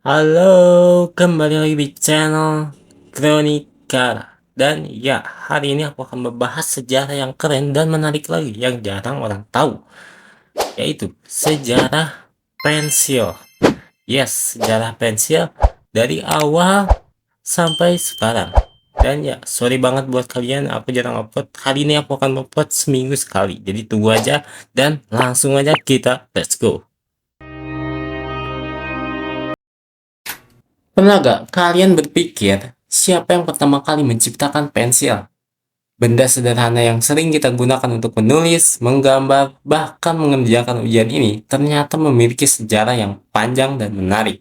Halo, kembali lagi di channel Kronika. Dan ya, hari ini aku akan membahas sejarah yang keren dan menarik lagi yang jarang orang tahu, yaitu sejarah pensil. Yes, sejarah pensil dari awal sampai sekarang. Dan ya, sorry banget buat kalian, aku jarang upload. Hari ini aku akan upload seminggu sekali. Jadi tunggu aja dan langsung aja kita let's go. Pernah gak kalian berpikir siapa yang pertama kali menciptakan pensil? Benda sederhana yang sering kita gunakan untuk menulis, menggambar, bahkan mengerjakan ujian ini ternyata memiliki sejarah yang panjang dan menarik.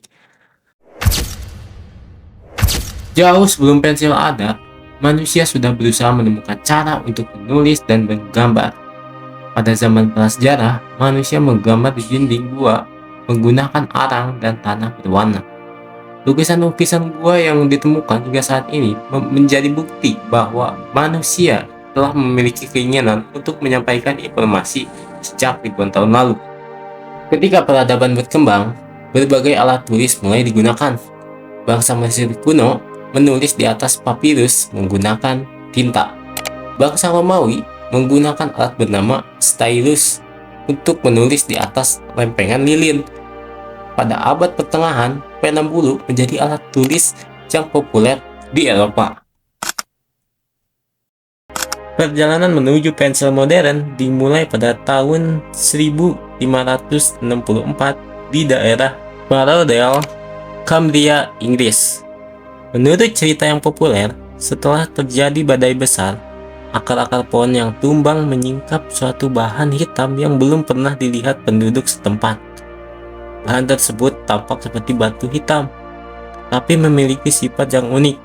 Jauh sebelum pensil ada, manusia sudah berusaha menemukan cara untuk menulis dan menggambar. Pada zaman prasejarah, manusia menggambar di dinding gua menggunakan arang dan tanah berwarna. Lukisan-lukisan gua yang ditemukan hingga saat ini menjadi bukti bahwa manusia telah memiliki keinginan untuk menyampaikan informasi sejak ribuan tahun lalu. Ketika peradaban berkembang, berbagai alat tulis mulai digunakan. Bangsa Mesir kuno menulis di atas papirus menggunakan tinta. Bangsa Romawi menggunakan alat bernama stylus untuk menulis di atas lempengan lilin. Pada abad pertengahan, pena bulu menjadi alat tulis yang populer di Eropa. Perjalanan menuju pensil modern dimulai pada tahun 1564 di daerah Barodel, Cumbria, Inggris. Menurut cerita yang populer, setelah terjadi badai besar, akar-akar pohon yang tumbang menyingkap suatu bahan hitam yang belum pernah dilihat penduduk setempat. Bahan tersebut tampak seperti batu hitam, tapi memiliki sifat yang unik.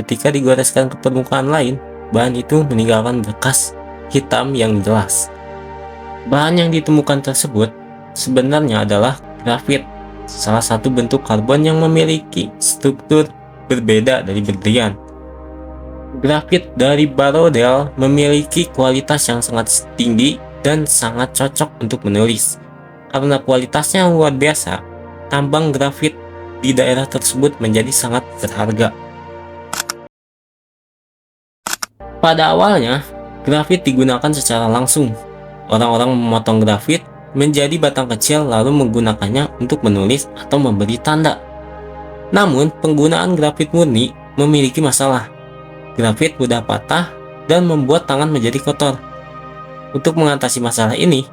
Ketika digoreskan ke permukaan lain, bahan itu meninggalkan bekas hitam yang jelas. Bahan yang ditemukan tersebut sebenarnya adalah grafit, salah satu bentuk karbon yang memiliki struktur berbeda dari berlian. Grafit dari Barodel memiliki kualitas yang sangat tinggi dan sangat cocok untuk menulis. Karena kualitasnya yang luar biasa, tambang grafit di daerah tersebut menjadi sangat berharga. Pada awalnya, grafit digunakan secara langsung. Orang-orang memotong grafit menjadi batang kecil lalu menggunakannya untuk menulis atau memberi tanda. Namun, penggunaan grafit murni memiliki masalah. Grafit mudah patah dan membuat tangan menjadi kotor. Untuk mengatasi masalah ini,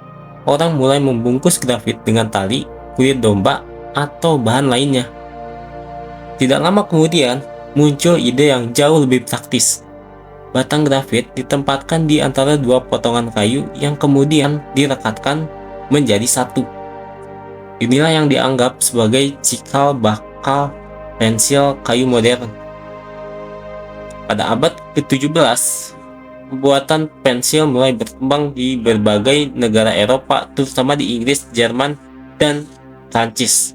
orang mulai membungkus grafit dengan tali, kulit domba, atau bahan lainnya. Tidak lama kemudian, muncul ide yang jauh lebih praktis. Batang grafit ditempatkan di antara dua potongan kayu yang kemudian direkatkan menjadi satu. Inilah yang dianggap sebagai cikal bakal pensil kayu modern. Pada abad ke-17, pembuatan pensil mulai berkembang di berbagai negara Eropa, terutama di Inggris, Jerman, dan Prancis.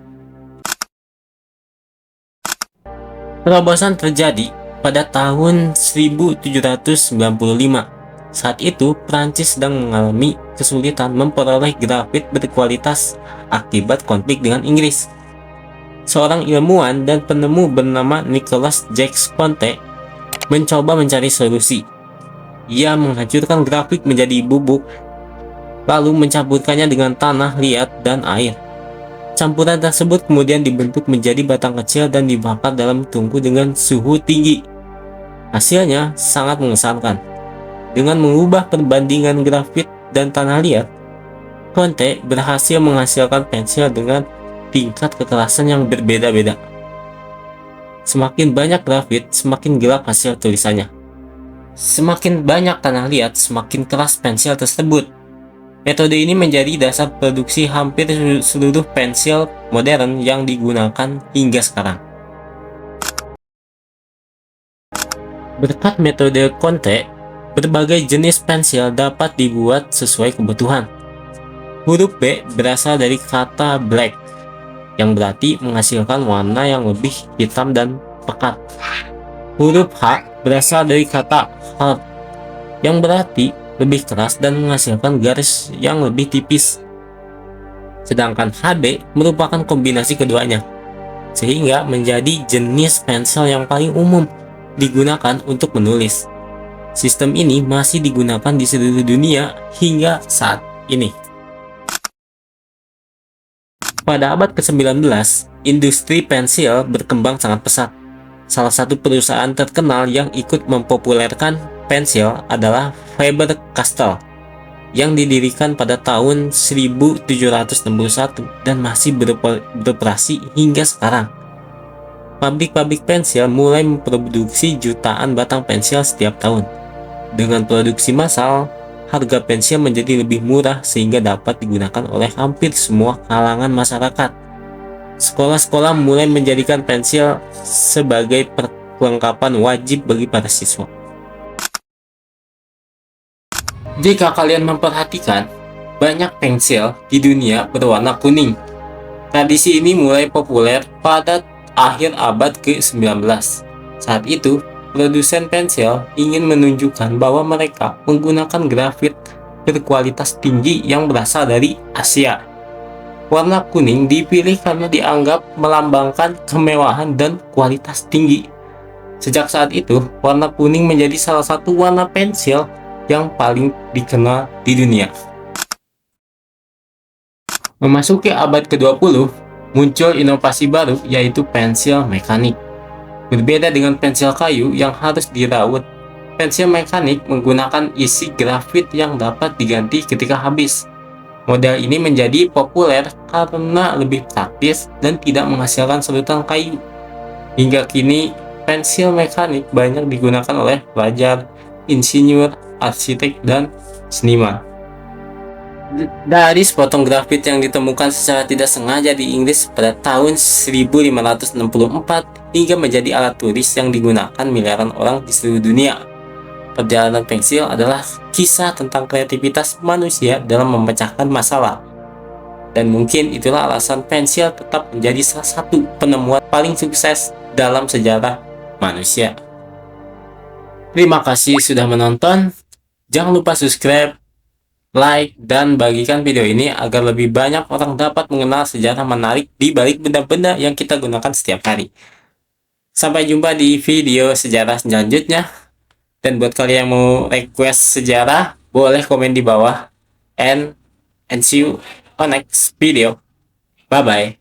Perobosan terjadi pada tahun 1795. Saat itu, Prancis sedang mengalami kesulitan memperoleh grafit berkualitas akibat konflik dengan Inggris. Seorang ilmuwan dan penemu bernama Nicolas Jacques Conte mencoba mencari solusi. Ia menghancurkan grafit menjadi bubuk, lalu mencampurkannya dengan tanah liat dan air. Campuran tersebut kemudian dibentuk menjadi batang kecil dan dibakar dalam tungku dengan suhu tinggi. Hasilnya sangat mengesankan. Dengan mengubah perbandingan grafit dan tanah liat, Conte berhasil menghasilkan pensil dengan tingkat kekerasan yang berbeda-beda. Semakin banyak grafit, semakin gelap hasil tulisannya. Semakin banyak tanah liat, semakin keras pensil tersebut. Metode ini menjadi dasar produksi hampir seluruh pensil modern yang digunakan hingga sekarang. Berkat metode Conte, berbagai jenis pensil dapat dibuat sesuai kebutuhan. Huruf B berasal dari kata black, yang berarti menghasilkan warna yang lebih hitam dan pekat. Huruf H berasal dari kata hard, yang berarti lebih keras dan menghasilkan garis yang lebih tipis. Sedangkan HB merupakan kombinasi keduanya. sehingga menjadi jenis pensil yang paling umum digunakan untuk menulis. Sistem ini masih digunakan di seluruh dunia hingga saat ini. Pada abad ke-19, industri pensil berkembang sangat pesat. Salah satu perusahaan terkenal yang ikut mempopulerkan pensil adalah Faber-Castell, yang didirikan pada tahun 1761 dan masih beroperasi hingga sekarang. Pabrik-pabrik pensil mulai memproduksi jutaan batang pensil setiap tahun. Dengan produksi massal, harga pensil menjadi lebih murah sehingga dapat digunakan oleh hampir semua kalangan masyarakat. Sekolah-sekolah mulai menjadikan pensil sebagai perlengkapan wajib bagi para siswa. Jika kalian memperhatikan, banyak pensil di dunia berwarna kuning. Tradisi ini mulai populer pada akhir abad ke-19. Saat itu, produsen pensil ingin menunjukkan bahwa mereka menggunakan grafit berkualitas tinggi yang berasal dari Asia. Warna kuning dipilih karena dianggap melambangkan kemewahan dan kualitas tinggi. Sejak saat itu, warna kuning menjadi salah satu warna pensil yang paling dikenal di dunia. Memasuki abad ke-20, muncul inovasi baru yaitu pensil mekanik. Berbeda dengan pensil kayu yang harus diraut, pensil mekanik menggunakan isi grafit yang dapat diganti ketika habis. Model ini menjadi populer karena lebih praktis dan tidak menghasilkan sorotan kayu. Hingga kini, pensil mekanik banyak digunakan oleh pelajar, insinyur, arsitek, dan seniman. Dari sepotong grafit yang ditemukan secara tidak sengaja di Inggris pada tahun 1564 hingga menjadi alat tulis yang digunakan miliaran orang di seluruh dunia. Perjalanan pensil adalah kisah tentang kreativitas manusia dalam memecahkan masalah. Dan mungkin itulah alasan pensil tetap menjadi salah satu penemuan paling sukses dalam sejarah manusia. Terima kasih sudah menonton. Jangan lupa subscribe, like, dan bagikan video ini agar lebih banyak orang dapat mengenal sejarah menarik di balik benda-benda yang kita gunakan setiap hari. Sampai jumpa di video sejarah selanjutnya. Dan buat kalian yang mau request sejarah, boleh komen di bawah. And see you on next video. Bye-bye.